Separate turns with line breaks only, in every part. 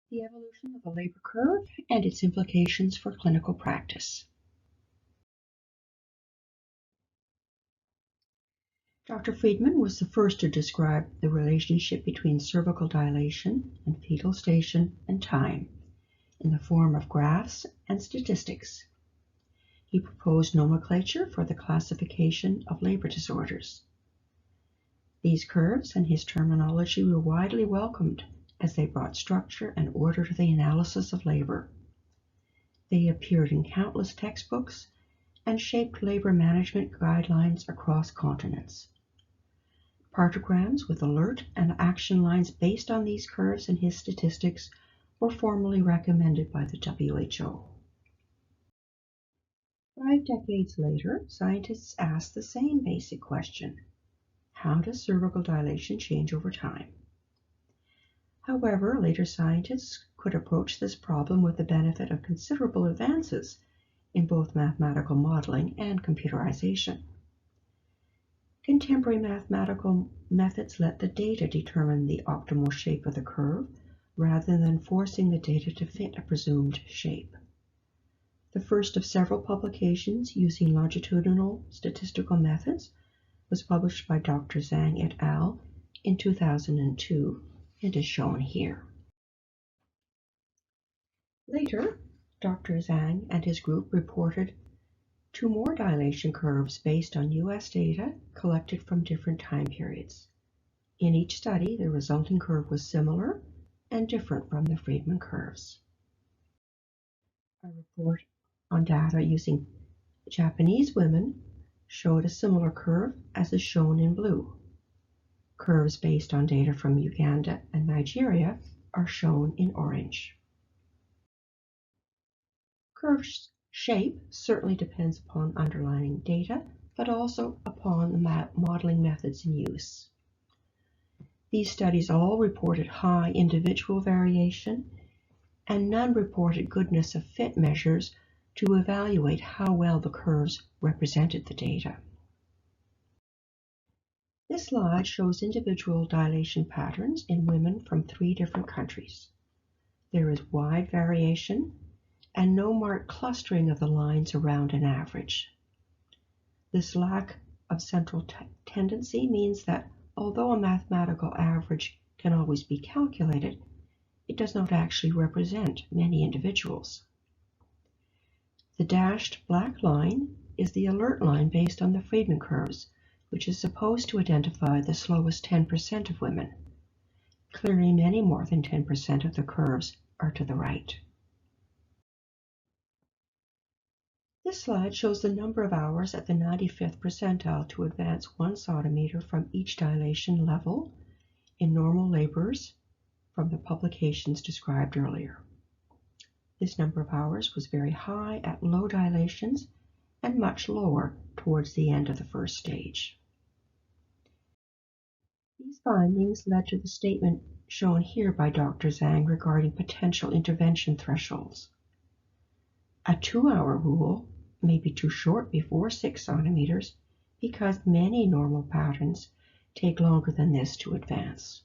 The evolution of the labor curve and its implications for clinical practice. Dr. Friedman was the first to describe the relationship between cervical dilation and fetal station and time in the form of graphs and statistics. He proposed nomenclature for the classification of labor disorders. These curves and his terminology were widely welcomed as they brought structure and order to the analysis of labor. They appeared in countless textbooks and shaped labor management guidelines across continents. Partograms with alert and action lines based on these curves and his statistics were formally recommended by the WHO. 5 decades later, scientists asked the same basic question: how does cervical dilation change over time? However, later scientists could approach this problem with the benefit of considerable advances in both mathematical modeling and computerization. Contemporary mathematical methods let the data determine the optimal shape of the curve rather than forcing the data to fit a presumed shape. The first of several publications using longitudinal statistical methods was published by Dr. Zhang et al. In 2002 and is shown here. Later, Dr. Zhang and his group reported 2 more dilation curves based on US data collected from different time periods. In each study, the resulting curve was similar and different from the Friedman curves. A report on data using Japanese women showed a similar curve as is shown in blue. Curves based on data from Uganda and Nigeria are shown in orange. Curve shape certainly depends upon underlying data, but also upon the modeling methods in use. These studies all reported high individual variation, and none reported goodness of fit measures to evaluate how well the curves represented the data. This slide shows individual dilation patterns in women from 3 different countries. There is wide variation and no marked clustering of the lines around an average. This lack of central tendency means that although a mathematical average can always be calculated, it does not actually represent many individuals. The dashed black line is the alert line based on the Friedman curves, which is supposed to identify the slowest 10% of women. Clearly, many more than 10% of the curves are to the right. This slide shows the number of hours at the 95th percentile to advance 1 centimeter from each dilation level in normal laborers from the publications described earlier. This number of hours was very high at low dilations and much lower towards the end of the first stage. These findings led to the statement shown here by Dr. Zhang regarding potential intervention thresholds. A 2-hour rule may be too short before 6 centimeters because many normal patterns take longer than this to advance,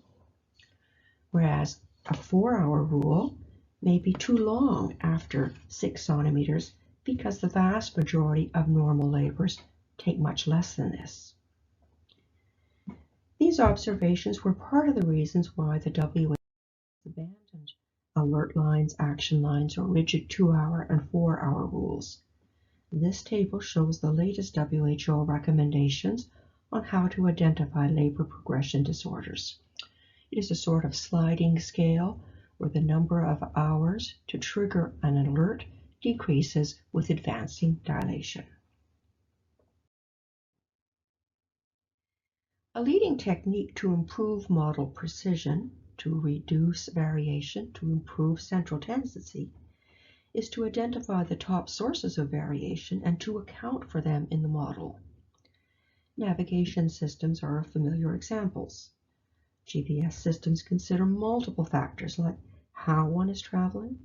whereas a 4-hour rule may be too long after 6 centimeters because the vast majority of normal labors take much less than this. These observations were part of the reasons why the WHO abandoned alert lines, action lines, or rigid 2-hour and 4-hour rules. This table shows the latest WHO recommendations on how to identify labor progression disorders. It is a sort of sliding scale where the number of hours to trigger an alert decreases with advancing dilation. A leading technique to improve model precision, to reduce variation, to improve central tendency, is to identify the top sources of variation and to account for them in the model. Navigation systems are familiar examples. GPS systems consider multiple factors like how one is traveling,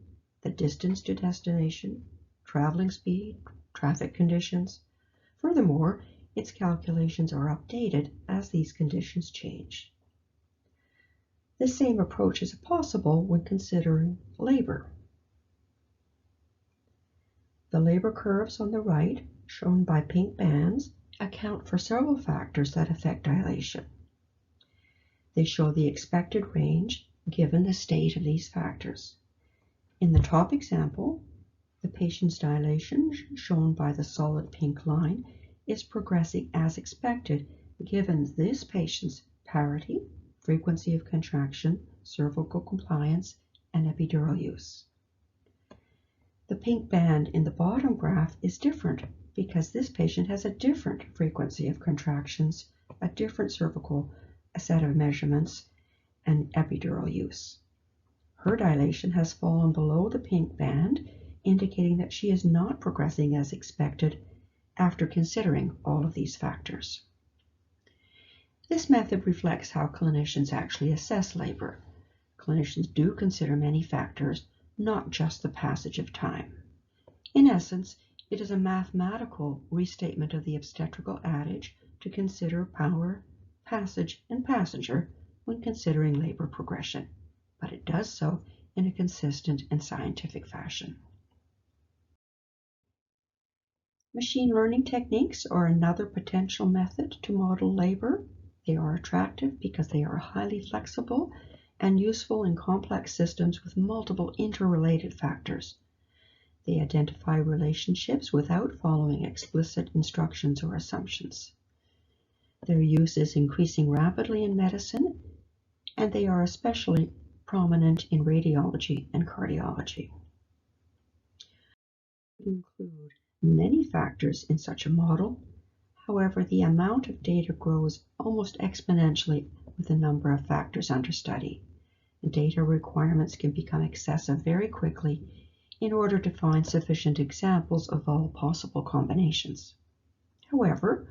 the distance to destination, traveling speed, traffic conditions. Furthermore, its calculations are updated as these conditions change. The same approach is possible when considering labor. The labor curves on the right, shown by pink bands, account for several factors that affect dilation. They show the expected range given the state of these factors. In the top example, the patient's dilation, shown by the solid pink line, is progressing as expected given this patient's parity, frequency of contraction, cervical compliance, and epidural use. The pink band in the bottom graph is different because this patient has a different frequency of contractions, a different cervical set of measurements, and epidural use. Her dilation has fallen below the pink band, indicating that she is not progressing as expected after considering all of these factors. This method reflects how clinicians actually assess labor. Clinicians do consider many factors, not just the passage of time. In essence, it is a mathematical restatement of the obstetrical adage to consider power, passage, and passenger when considering labor progression, but it does so in a consistent and scientific fashion. Machine learning techniques are another potential method to model labor. They are attractive because they are highly flexible and useful in complex systems with multiple interrelated factors. They identify relationships without following explicit instructions or assumptions. Their use is increasing rapidly in medicine, and they are especially prominent in radiology and cardiology. Include many factors in such a model. However, the amount of data grows almost exponentially with the number of factors under study. Data requirements can become excessive very quickly in order to find sufficient examples of all possible combinations. However,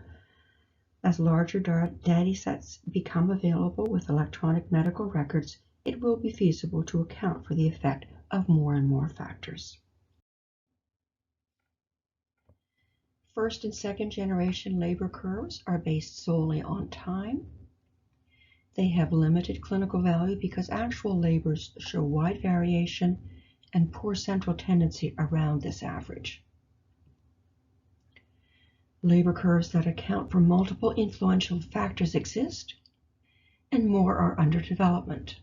as larger data sets become available with electronic medical records, it will be feasible to account for the effect of more and more factors. First and second generation labor curves are based solely on time. They have limited clinical value because actual labors show wide variation and poor central tendency around this average. Labor curves that account for multiple influential factors exist, and more are under development.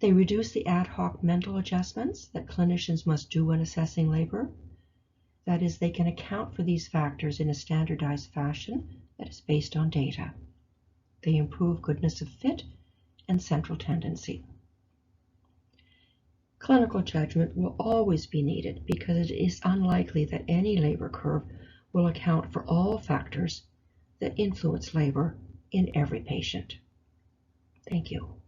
They reduce the ad hoc mental adjustments that clinicians must do when assessing labor. That is, they can account for these factors in a standardized fashion that is based on data. They improve goodness of fit and central tendency. Clinical judgment will always be needed because it is unlikely that any labor curve will account for all factors that influence labor in every patient. Thank you.